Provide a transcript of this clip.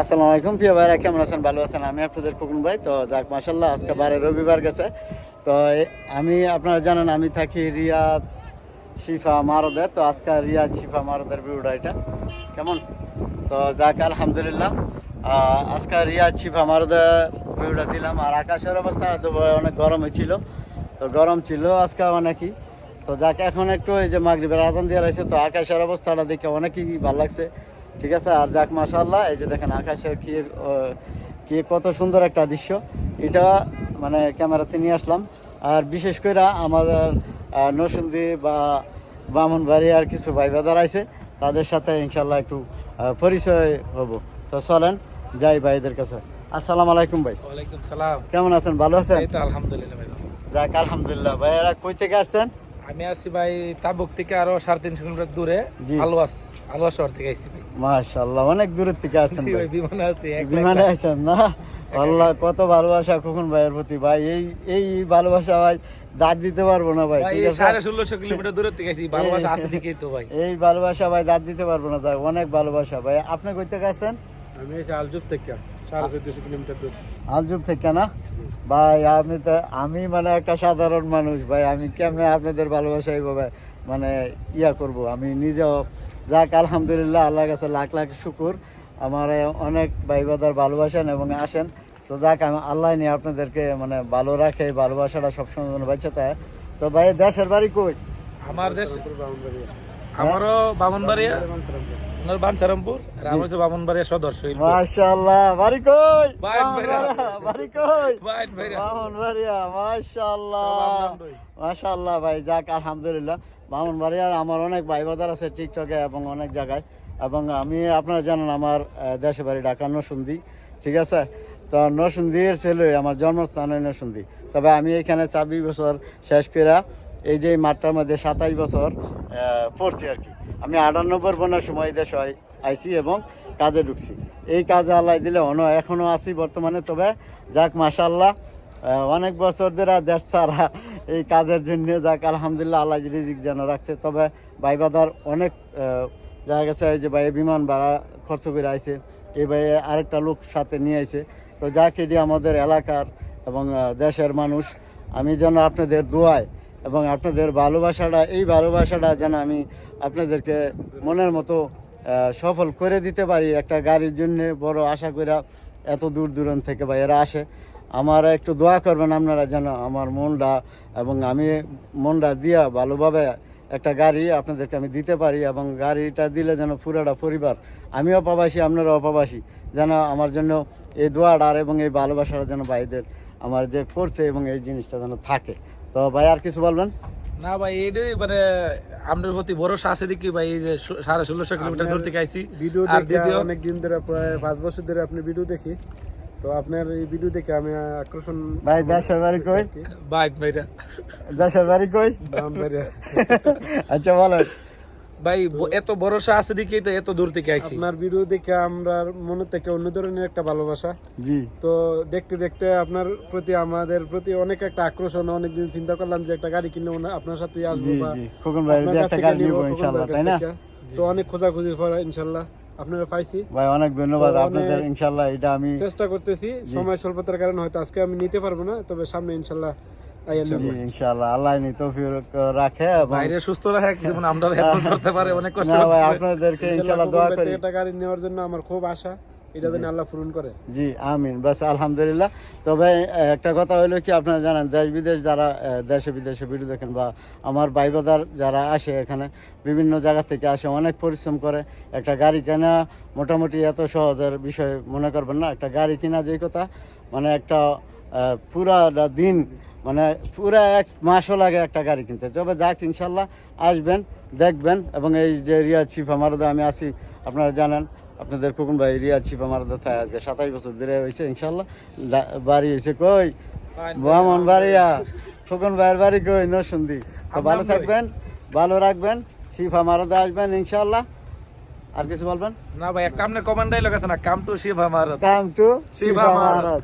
আসসালামু আলাইকুম প্রিয় ভাইরা, কেমন আছেন? ভালো আছেন? আমি আপনাদের খোকন ভাই। তো যাক মাশাল্লাহ, আজকে বারে রবিবার গেছে। তো আমি আপনারা জানেন আমি থাকি রিয়াদ শিফা মারদে। তো আজকে রিয়াদ শিফা মারদের ভিডিওটা এটা কেমন। তো যাক আলহামদুলিল্লাহ, আজকে রিয়াদ শিফা মারদের ভিডিওটা দিলাম। আর আকাশের অবস্থা তো অনেক গরম ছিল, তো গরম ছিল আজকে অনেকই। তো যাক এখন একটু এই যে মাগরিবের আজান দিয়ে রয়েছে, তো আকাশের অবস্থাটা দেখে অনেকই ভালো লাগছে। ঠিক আছে। আর যাক মাশাআল্লাহ, এই যে দেখেন আকাশের কি কত সুন্দর একটা দৃশ্য। এটা মানে ক্যামেরাতে নিয়ে আসলাম। আর বিশেষ করে আমাদের নরসিংদী বা ব্রাহ্মণবাড়িয়ার কিছু ভাই বাদার আছে, তাদের সাথে ইনশাল্লাহ একটু পরিচয় হব। তো চলেন যাই ভাইদের কাছে। আসসালামু আলাইকুম ভাই। ওয়ালাইকুম সালাম। কেমন আছেন? ভালো আছেন? এই তো আলহামদুলিল্লাহ ভাই। যাক আলহামদুলিল্লাহ। ভাইয়ারা কই থেকে আসছেন? আমি আসছি ভাই তাবুক থেকে আরো 350 কিলোমিটার দূরে। জি। আলুয়াস শহর থেকে আসছি ভাই। মাশাআল্লাহ, অনেক দূর থেকে আসছেন জি ভাই। ভাই, বিমানে আছি। বিমানে আছেন না? আল্লাহ, কত ভালোবাসা খোকন ভাইয়ের প্রতি ভাই। এই ভালোবাসা ভাই দাঁত দিতে পারবো না ভাই। ভাই ঠিক আছে, 1650 কিলোমিটার দূরে থেকে আসছি। ভালোবাসা আছে দিকেই তো ভাই। এই ভালোবাসা ভাই দাঁত দিতে পারবো না। যাক অনেক ভালোবাসা ভাই। আপনি কই থেকে আসছেন? আমি এসে আলজুফ থেকে 1450 কিলোমিটার দূর। আলজুব থেকে না ভাই? আমি মানে একটা সাধারণ মানুষ ভাই, আমি কেমনে আপনাদের ভালোবাসা এইভাবে মানে ইয়া করব। আমি নিজেও যাক আলহামদুলিল্লাহ, আল্লাহর কাছে লাখ লাখ শুকুর। আমার অনেক ভাই বাদার ভালোবাসেন এবং আসেন। তো যাক আমি আল্লাহ নিয়ে আপনাদেরকে মানে ভালো রাখে, ভালোবাসাটা সবসময় যেন বাঁচে থাকে। তো ভাই দেশের বাড়ি কই? আমার দেশ আমারও বামনবাড়িয়া, ওনার বাঞ্ছারামপুর, আর আমার হচ্ছে বামনবাড়িয়া সদর শহীদ। মাশাআল্লাহ। বাড়ি কই? বাইনবাড়িয়া। বাড়ি কই? বাইনবাড়িয়া। ব্রাহ্মণবাড়িয়া। মাশাআল্লাহ মাশাআল্লাহ ভাই। যাক আলহামদুলিল্লাহ, ব্রাহ্মণবাড়িয়ার আমার অনেক ভাই বাদার আছে টিকটকে এবং অনেক জায়গায়। এবং আমি আপনারা জানেন আমার দেশে বাড়ি ঢাকা নরসিংদী। ঠিক আছে। তো নরসিংদীর ছেলে, আমার জন্মস্থান নরসিংদী। তবে আমি এখানে 24 বছর শেষ করে এই যে মাঠটার মধ্যে 27 বছর পড়ছি আর কি। আমি 98 বন্যার সময় দেশে আইছি এবং কাজে ঢুকছি। এই কাজে আল্লাহ দিলে এখনও আছি বর্তমানে। তবে যাক মাশাআল্লাহ, অনেক বছর ধরে দেশ ছাড়া এই কাজের জন্য যাক আলহামদুলিল্লাহ, আল্লাহ রিজিক যেন রাখছে। তবে ভাই বাদার অনেক দেখা গেছে এই যে ভাই বিমান ভাড়া খরচ করে আইছে, এই ভাই আরেকটা লোক সাথে নিয়ে আইছে। তো যাক এটি আমাদের এলাকার এবং দেশের মানুষ। আমি যেন আপনাদের দোয়ায় এবং আপনাদের ভালোবাসাটা, এই ভালোবাসাটা যেন আমি আপনাদেরকে মনের মতো সফল করে দিতে পারি। একটা গাড়ির জন্য বড় আশা করে এত দূর দূরান্ত থেকে ভাইয়েরা আসে। আমার একটু দোয়া করবেন আপনারা যেন আমার মনটা এবং আমি মনটা দিয়া ভালোভাবে একটা গাড়ি আপনাদেরকে আমি দিতে পারি। এবং গাড়িটা দিলে যেন পুরোটা পরিবার, আমিও প্রবাসী আপনারাও প্রবাসী, যেন আমার জন্য এই দোয়াটার এবং এই ভালোবাসাটা যেন ভাইদের আমার যে করছে এবং এই জিনিসটা যেন থাকে। তো ভাই আর কিছু বলবেন? না ভাই, এইটাই মানে আমাদের প্রতি ভরসা আছে দেখি ভাই। এই যে 1650 কিলোমিটার দূর থেকে আইছি। ভিডিও আর দেখি দ্বিতীয় অনেক দিন ধরে, প্রায় 5 বছর ধরে আপনি ভিডিও দেখি। তো আপনার এই ভিডিও দেখে আমি আকর্ষণ। ভাই দেশের বাড়ি কই? বাইট ভাইরা। দেশের বাড়ি কই? ব্রাহ্মণবাড়িয়া। আচ্ছা বলেন ভাই এত ভরসা আছে দেখি তো এত দূর থেকে আইছি। আপনার ভিডিও দেখে আমরা মনে থেকে অন্য ধরনের একটা ভালোবাসা। জি। তো দেখতে দেখতে আপনার প্রতি, আমাদের প্রতি অনেক একটা আকর্ষণ। অনেকদিন চিন্তা করলাম যে একটা গাড়ি কিনলে আপনার সাথে আসবো জি বা জি খোকন ভাই আপনার দিয়ে কাছ একটা থেকে গাড়ি নিবো, নিব খোকন ইনশাআল্লাহ, ভাইয়ের তাই না? কাছ থেকে। তো অনেক খোঁজাখুঁজির পর ইনশাআল্লাহ আপনারা পাইছি ভাই অনেক ধন্যবাদ তো আপনাদের। ইনশাআল্লাহ এটা আমি চেষ্টা করতেছি। সময় স্বল্পতার কারণে হয়তো আজকে আমি নিতে পারবো না, তবে সামনে ইনশাআল্লাহ জি ইনশাআল্লাহ আল্লাহ নি তৌফিক রাখে এবং বাইরে সুস্থ রাখে, যেমন আমরা হেল্প করতে পারে। অনেক কষ্ট না ভাই করতেছে। আপনাদেরকে ইনশাআল্লাহ দোয়া করি। একটা গাড়ি নেওয়ার জন্য আমার খুব আশা, এটা যেন আল্লাহ পূরণ করে। জি আমিন। বাস আলহামদুলিল্লাহ। তবে একটা কথা হলো কি, আপনারা জানেন দেশ বিদেশ যারা দেশে বিদেশে ভিডিও দেখেন বা আমার ভাই বাদার যারা আসে এখানে বিভিন্ন জায়গা থেকে আসে, অনেক পরিশ্রম করে। একটা গাড়ি কেনা মোটামুটি এত সহজের বিষয় মনে করবেন না। একটা গাড়ি কিনা যেই কথা, মানে একটা পুরা দিন মানে পুরা 1 মাসও লাগে একটা গাড়ি কিনতে। তবে যাক ইনশাল্লাহ আসবেন, দেখবেন। এবং এই যে রিয়াদ শিফা মারদা আমি আসি, আপনারা জানেন আপনাদের খোকন ভাই রিয়াদ শিফা মারদা থাকে আজকে 27 বছর ধরে হয়েছে ইনশাল্লাহ। বাড়ি হয়েছে কই? ব্রাহ্মণবাড়িয়া। খোকন ভাইয়ের বাড়ি কই? নরসিংদী। তো ভালো থাকবেন, ভালো রাখবেন, শিফা মারদা আসবেন ইনশাল্লাহ। আর কিছু বলবেন? না ভাই, একটা আপনার কমান্ড ডায়লগ আছে না, come to Shifa মারদ। Come to Shifa মারদ।